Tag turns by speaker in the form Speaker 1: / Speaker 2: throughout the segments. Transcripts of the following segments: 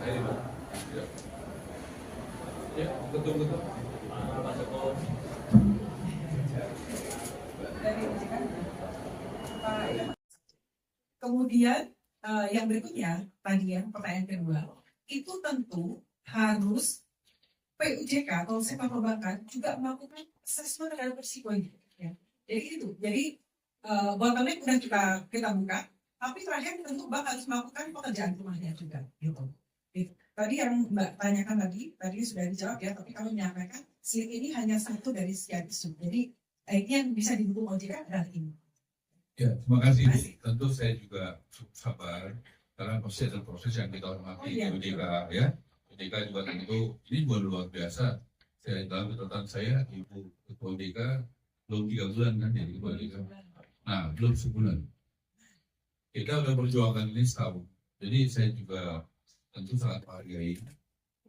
Speaker 1: Ya, betul-betul.
Speaker 2: Kemudian yang berikutnya tadi ya pertanyaan kedua itu tentu harus PUJK atau sektor perbankan juga melakukan asesmen terhadap risiko ini. Ya. Jadi itu, jadi bottleneck udah kita buka, tapi terakhir tentu bank harus melakukan pekerjaan rumahnya juga. Gitu. Tadi yang Mbak tanyakan tadi sudah dijawab ya, tapi kami menyampaikan slide ini hanya satu dari sekian isu. Jadi ini yang bisa didukung OJK adalah ini.
Speaker 1: Ya, terima kasih. Tentu saya juga sabar karena proses dan proses yang kita hormati di UDK ya. UDK juga tentu ini luar biasa. Saya dalam catatan saya Ibu Ketua UDK belum 3 bulan kan jadi Ketua UDK. Nah, belum sebulan. Kita udah perjuangkan ini setahun. Jadi saya juga tentu sangat menghargai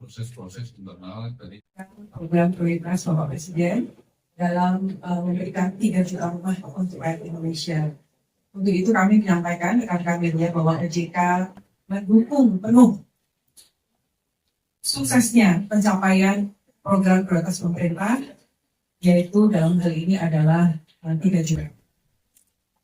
Speaker 1: proses-proses internal tadi.
Speaker 2: Program prioritas Bapak Presiden dalam memberikan 3 juta rumah untuk rakyat Indonesia. Untuk itu kami menyampaikan rekan-rekan media bahwa OJK mendukung penuh suksesnya pencapaian program prioritas pemerintah, yaitu dalam hal ini adalah 3 juta.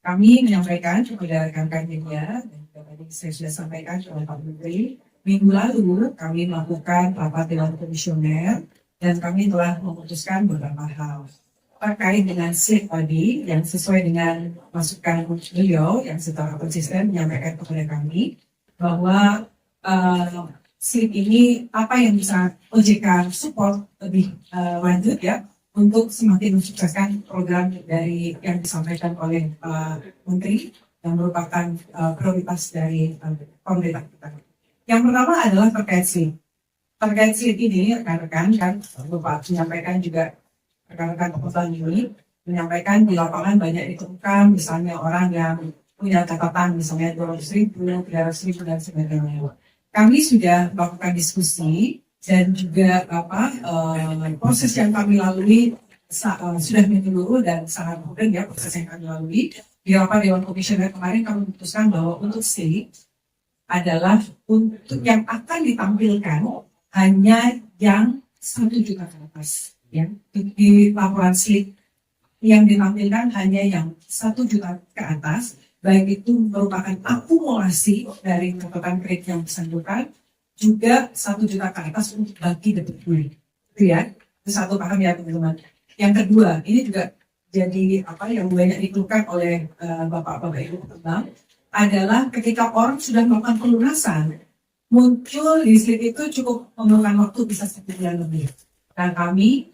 Speaker 2: Kami menyampaikan kepada rekan-rekan media, dan tadi saya sudah sampaikan kepada Pak Menteri, minggu lalu kami melakukan rapat dewan komisioner dan kami telah memutuskan beberapa hal terkait dengan slide tadi yang sesuai dengan masukan beliau yang secara konsisten menyampaikan kepada kami bahwa slide ini apa yang bisa OJK support lebih lanjut ya untuk semakin mensukseskan program dari yang disampaikan oleh Menteri yang merupakan prioritas dari pemerintah kita. Yang pertama adalah terkait slide. Terkait slide ini rekan-rekan kan Bapak menyampaikan juga rekan-rekan perusahaan ini menyampaikan di lapangan banyak ditemukan misalnya orang yang punya catatan misalnya 200.000, 300.000 dan sebagainya. Kami sudah melakukan diskusi dan juga proses yang kami lalui sudah menyeluruh dan sangat mudah ya proses yang kami lalui. Di rapat Dewan Komisioner kemarin kami memutuskan bahwa untuk slide adalah untuk yang akan ditampilkan hanya yang 1 juta ke atas. Ya, di laporan slide yang ditampilkan hanya yang 1 juta ke atas, baik itu merupakan akumulasi dari catatan kredit yang bersangkutan, juga 1 juta ke atas untuk bagi debit bulan. Itu ya, itu satu paham ya teman-teman. Yang kedua, ini juga jadi yang banyak dikeluhkan oleh bapak-bapak ibu teman adalah ketika orang sudah melakukan pelunasan, muncul di slide itu cukup memerlukan waktu bisa 1 bulan lebih. Dan kami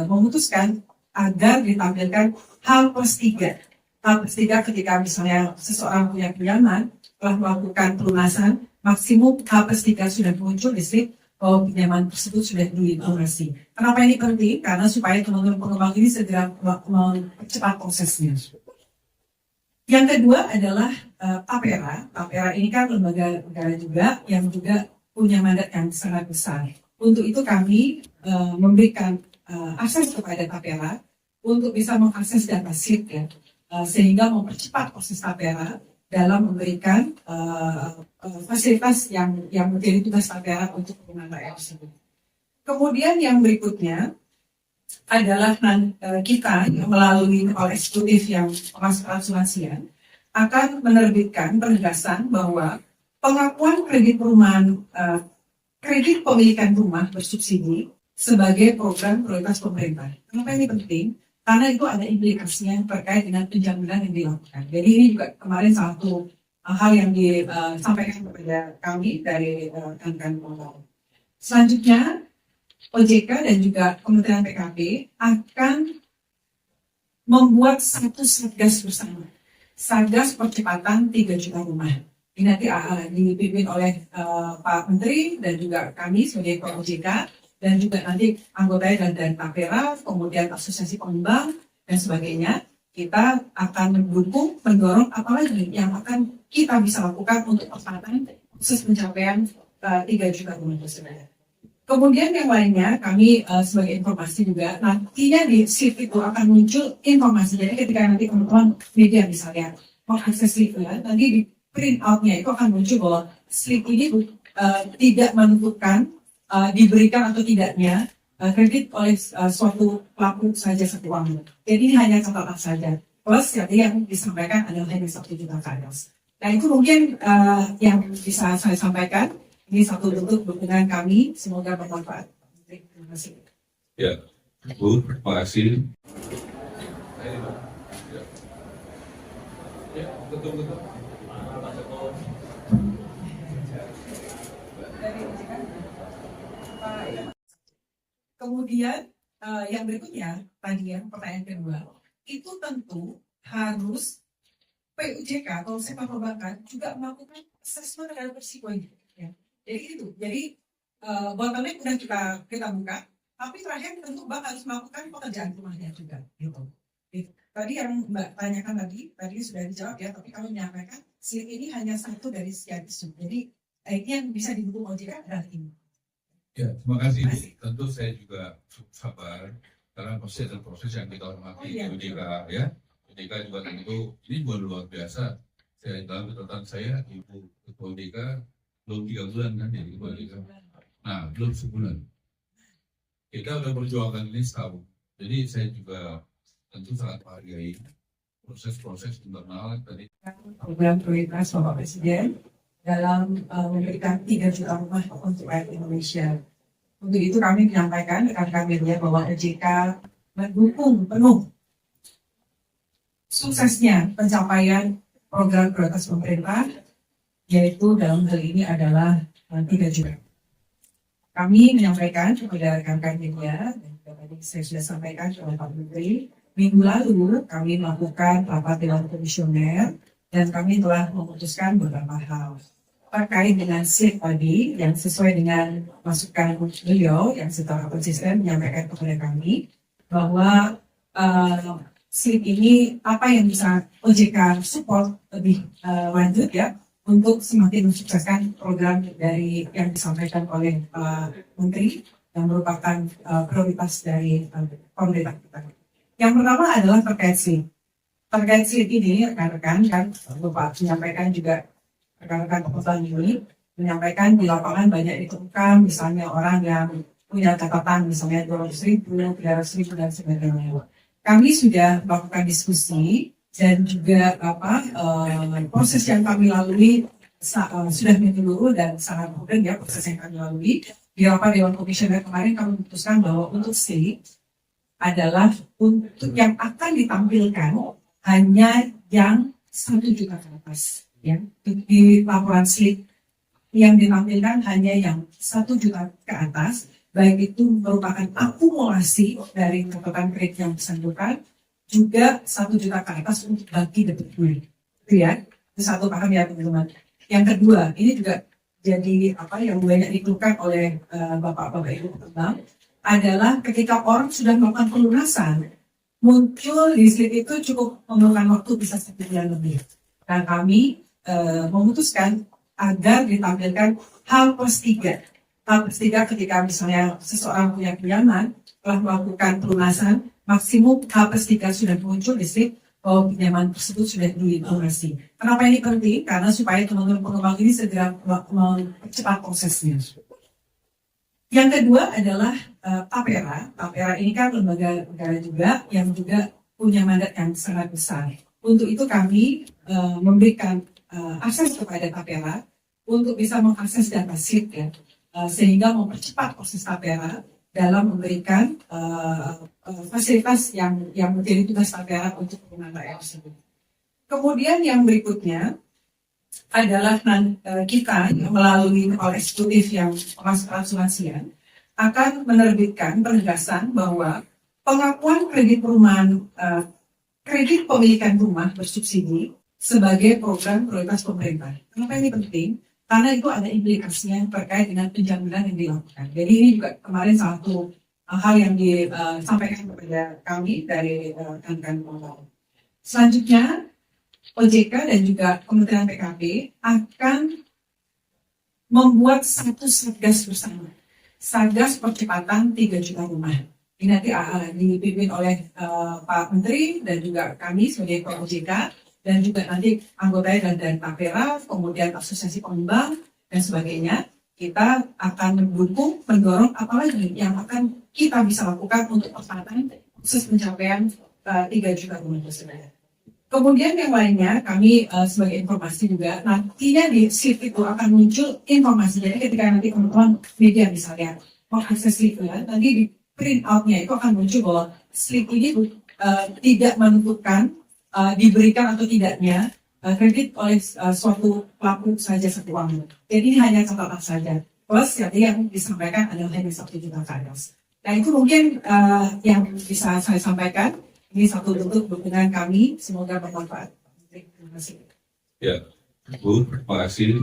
Speaker 2: memutuskan agar ditampilkan H+3. H+3 ketika misalnya seseorang punya pinjaman telah melakukan pelunasan, maksimum H+3 sudah muncul di slide bahwa pinjaman tersebut sudah dilunasi. Kenapa ini penting? Karena supaya teman-teman pengembang ini segera mempercepat prosesnya. Yang kedua adalah Tapera. Tapera ini kan lembaga negara juga yang juga punya mandat yang sangat besar. Untuk itu kami memberikan akses kepada Tapera untuk bisa mengakses data sheet ya, sehingga mempercepat proses Tapera dalam memberikan fasilitas yang menjadi tugas Tapera untuk pengguna rakyat tersebut. Kemudian yang berikutnya adalah kita melalui kepala eksekutif yang masuk asuransian akan menerbitkan penegasan bahwa pengakuan kredit perumahan kredit pemilikan rumah bersubsidi sebagai program prioritas pemerintah. Kenapa ini penting? Karena itu ada implikasinya terkait dengan penjaminan yang dilakukan. Jadi ini juga kemarin satu hal yang disampaikan kepada kami dari rekan-rekan pengembang. Selanjutnya, OJK dan juga Kementerian PKP akan membuat satu satgas bersama. Satgas percepatan 3 juta rumah. Ini nanti dipimpin oleh Pak Menteri dan juga kami sebagai OJK dan juga nanti anggotanya dari Tapera, kemudian Asosiasi Pengembang dan sebagainya. Kita akan mendorong apalagi yang akan kita bisa lakukan untuk percepatan proses pencapaian 3 juta rumah tersebut. Kemudian yang lainnya kami sebagai informasi juga nantinya di sheet itu akan muncul informasi. Jadi ketika nanti teman-teman media misalnya mengakses slide nanti di print out-nya itu akan muncul bahwa slide ini tidak menentukan diberikan atau tidaknya kredit oleh suatu pelaku saja satu uang. Jadi ini hanya catatan saja. Plus yang disampaikan adalah hanya 1 juta ke atas. Nah itu mungkin yang bisa saya sampaikan. Ini satu bentuk dukungan kami. Semoga bermanfaat. Terima kasih.
Speaker 1: Ya, Bu, terima kasih. Ya, betul.
Speaker 2: Kemudian yang berikutnya tadi ya pertanyaan kedua itu tentu harus PUJK atau sektor perbankan juga melakukan assessment terhadap risiko ini. Ya. Jadi bottleneck sudah kita buka, tapi terakhir tentu Mbak harus melakukan pekerjaan rumahnya juga. Gitu. Tadi yang Mbak tanyakan tadi sudah dijawab ya, tapi kami menyampaikan slide ini hanya satu dari sekian isu. Jadi ini yang bisa didukung OJK adalah ini.
Speaker 1: Ya, terima kasih. Tentu saya juga cukup sabar karena pasti ada proses yang kita hormati di UDK ya. UDK juga tentu ini bukan luar biasa. Saya dalam catatan saya Ibu Ketua UDK belum 3 bulan kan jadi Ketua UDK. Nah, belum sebulan. Kita udah perjuangkan ini setahun. Jadi saya juga tentu sangat menghargai proses-proses internal tadi.
Speaker 2: Program prioritas Bapak Presiden dalam memberikan 3 juta rumah untuk rakyat Indonesia. Untuk itu kami menyampaikan rekan-rekan media bahwa OJK mendukung penuh suksesnya pencapaian program prioritas pemerintah, yaitu dalam hal ini adalah 3 juta. Kami menyampaikan kepada rekan-rekan media, dan tadi saya sudah sampaikan kepada Pak Menteri, minggu lalu kami melakukan rapat Dewan Komisioner, dan kami telah memutuskan beberapa hal terkait dengan slide tadi yang sesuai dengan masukan beliau yang secara konsisten menyampaikan kepada kami bahwa slide ini apa yang bisa OJK support lebih lanjut ya untuk semakin mensukseskan program dari yang disampaikan oleh Menteri yang merupakan prioritas dari pemerintah kita. Yang pertama adalah terkait slide. Terkait slide ini rekan-rekan kan Bapak menyampaikan juga rekan-rekan pekerjaan ini menyampaikan di lapangan banyak ditemukan misalnya orang yang punya catatan misalnya 200.000, 300.000 dan sebagainya. Kami sudah melakukan diskusi dan juga proses yang kami lalui sudah menyeluruh dan sangat mudah ya proses yang kami lalui. Di rapat Dewan Komisioner kemarin kami memutuskan bahwa untuk slide adalah untuk yang akan ditampilkan hanya yang 1 juta ke atas. Ya, di laporan slide yang ditampilkan hanya yang 1 juta ke atas, baik itu merupakan akumulasi dari catatan kredit yang bersangkutan, juga 1 juta ke atas untuk bagi debit gue. Itu ya, itu satu paham ya teman-teman. Yang kedua, ini juga jadi yang banyak dikeluhkan oleh bapak-bapak ibu pekerjaan adalah ketika orang sudah melakukan pelunasan, muncul di slide itu cukup memakan waktu bisa 1 bulan lebih. Dan kami memutuskan agar ditampilkan H+3. H+3 ketika misalnya seseorang punya pinjaman telah melakukan pelunasan, maksimum H+3 sudah muncul di slide bahwa pinjaman tersebut sudah dilunasi. Kenapa ini penting? Karena supaya teman-teman pengembang ini segera mempercepat prosesnya. Yang kedua adalah Tapera. Tapera ini kan lembaga negara juga yang juga punya mandat yang sangat besar. Untuk itu kami memberikan akses kepada Tapera untuk bisa mengakses data sheet ya, sehingga mempercepat proses Tapera dalam memberikan fasilitas yang menjadi tugas Tapera untuk penggunaan rakyat tersebut. Kemudian yang berikutnya adalah kita melalui kepala eksekutif yang asuransian akan menerbitkan penegasan bahwa pengakuan kredit perumahan kredit pemilikan rumah bersubsidi sebagai program prioritas pemerintah. Kenapa ini penting? Karena itu ada implikasinya terkait dengan penjaminan yang dilakukan. Jadi ini juga kemarin satu hal yang disampaikan kepada kami dari rekan-rekan pengelola. Selanjutnya, OJK dan juga Kementerian PKP akan membuat satu satgas bersama. Satgas percepatan 3 juta rumah. Ini nanti dipimpin oleh Pak Menteri dan juga kami sebagai OJK dan juga nanti anggotanya dari Tapera, kemudian asosiasi pengembang dan sebagainya. kita akan mendukung, mendorong apalagi yang akan kita bisa lakukan untuk percepatan proses pencapaian 3 juta rumah bersaudara. Kemudian yang lainnya, kami sebagai informasi juga, nantinya di slip itu akan muncul informasi. Jadi ketika nanti teman-teman media misalnya mengakses slipnya, nanti di print out-nya itu akan muncul bahwa slip ini tidak menentukan diberikan atau tidaknya kredit oleh suatu pelaku saja satu uang. Jadi ini hanya catatan saja. Plus yang disampaikan adalah hanya 1 juta ke atas. Nah itu mungkin yang bisa saya sampaikan. Ini satu bentuk dukungan kami. Semoga bermanfaat. Terima kasih.
Speaker 1: Ya, Bu, terima kasih.